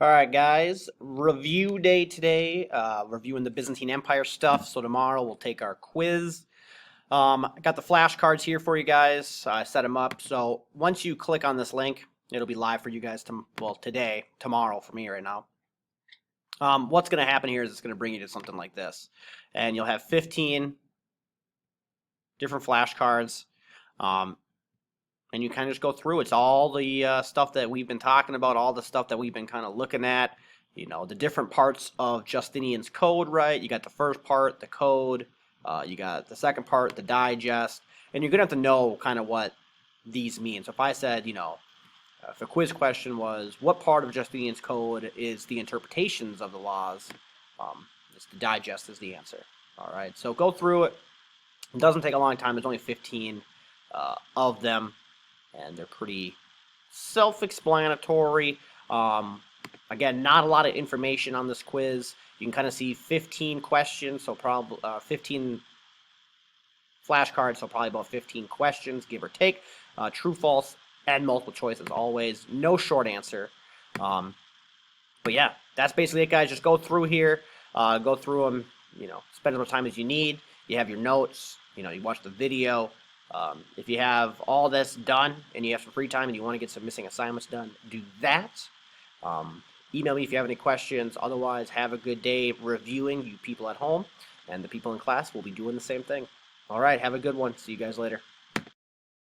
All right, guys. Review day today. Reviewing the Byzantine Empire stuff. So tomorrow we'll take our quiz. I got the flashcards here for you guys. I set them up. So once you click on this link, it'll be live for you guys. Today, tomorrow for me right now. What's going to happen here is it's going to bring you to something like this, and you'll have 15 different flashcards. And you kind of just go through. It's all the stuff that we've been talking about, all the stuff that we've been kind of looking at. You know, the different parts of Justinian's code, right? You got the first part, the code. You got the second part, the digest. And you're going to have to know kind of what these mean. So if I said, if a quiz question was, what part of Justinian's code is the interpretations of the laws? It's the digest is the answer. All right, so go through it. It doesn't take a long time. There's only 15 of them, and they're pretty self-explanatory. Again, not a lot of information on this quiz. You can kind of see 15 questions, so probably 15 flashcards, so probably about 15 questions, give or take. True, false, and multiple choice as always. No short answer. But yeah, that's basically it, guys. Just go through here, go through them, spend as much time as you need. You have your notes, you watch the video. If you have all this done and you have some free time and you want to get some missing assignments done, do that. Email me if you have any questions. Otherwise, have a good day reviewing, you people at home, and the people in class will be doing the same thing. All right, have a good one. See you guys later.